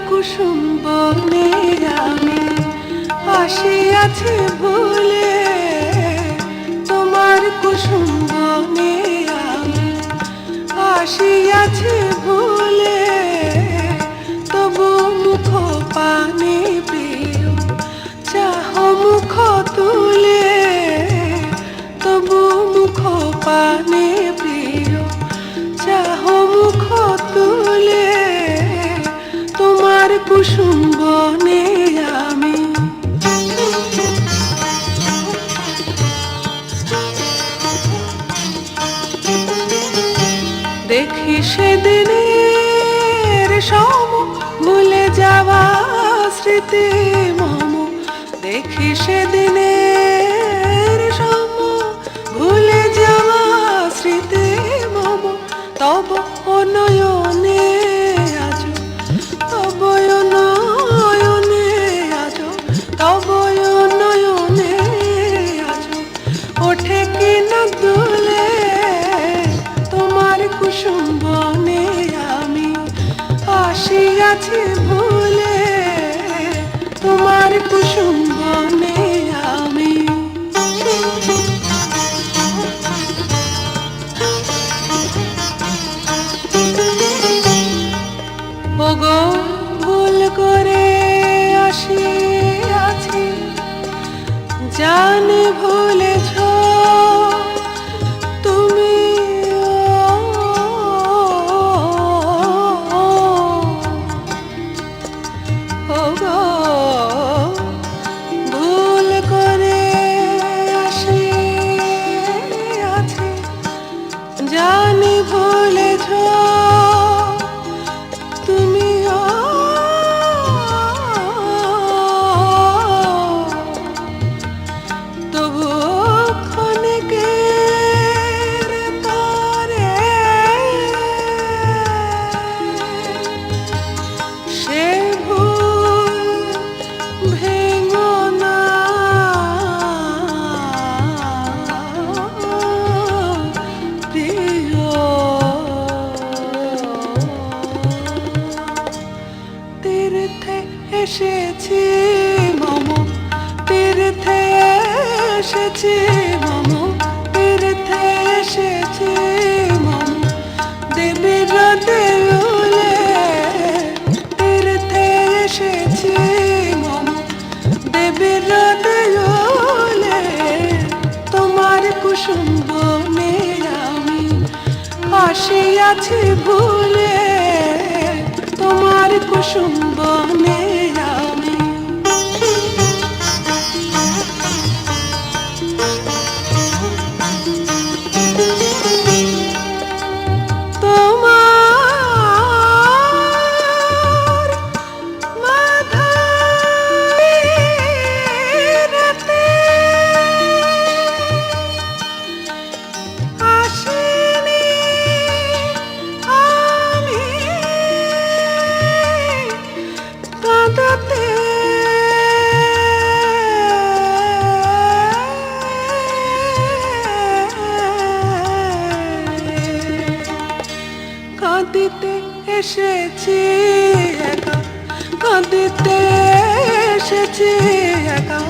কুসুম বনে আমি আসিয়াছি ভুলে, তোমার কুসুম বনে আমি আসিয়াছি ভুলে। তবু মুখ পানে প্রিয় চাহ মুখ তুলে, তবু মুখ পানে প্রিয় চাহ মুখ তুলে। তোমার কুসুম বনে আমি দেখি সেদিনের সম ভুলে যাওয়া স্মৃতি মম। দেখি সেদিনের সম ভুলে যাওয়া স্মৃতি মম। তব নয়নে আজ, তব নয়নে আজ, তব নয়নে আজ ওঠে কি না দুলে। তোমার কুসুম বনে আমি আসিয়াছি ভুলে, তোমার কুসুম বনে আমি। ওগো ভুল করে আসিয়াছি, জানি ভুলেছ তুমি। ওগো ভুল করে আসিয়াছি, জানি ভুলেছ তুমি। তবু ক্ষণিকের তরে সে ভুল ভেঙো না প্রিয়। তীর্থে এসেছি মম, তীর্থে এসেছি মম, তীর্থে এসেছি মম দেবীর দেউলে। তীর্থে এসেছি মম দেবীর দেউলে। তোমার কুসুম বনে আমি আসিয়াছি ভুলে, তোমার কুসুম বনে আমি। তোমার মাথায় রাতে আসিনি আমি কাঁদতে, কাঁদিতে এসেছি একা, কাঁদিতে এসেছি একা,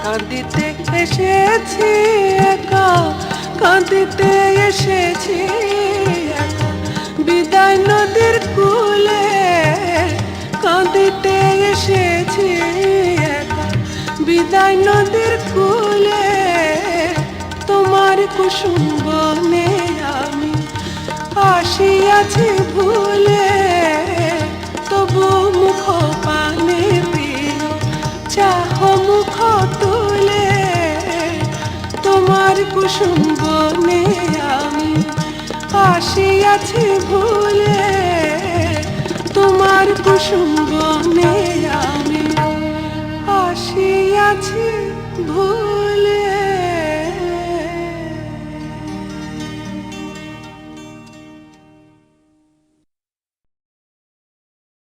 কাঁদিতে এসেছি একা, কাঁদিতে এসেছি একা বিদায় নদীর কূলে। কাঁদিতে এসেছি একা বিদায় নদীর কূলে। তোমার কুসুম বনে আমি আসিয়াছি ভুলে, তবু মুখ পানে প্রিয় চাহ মুখ তুলে। তোমার কুসুম বনে আমি আসিয়াছি ভুলে, তোমার কুসুম বনে আমি আসিয়াছি ভুলে।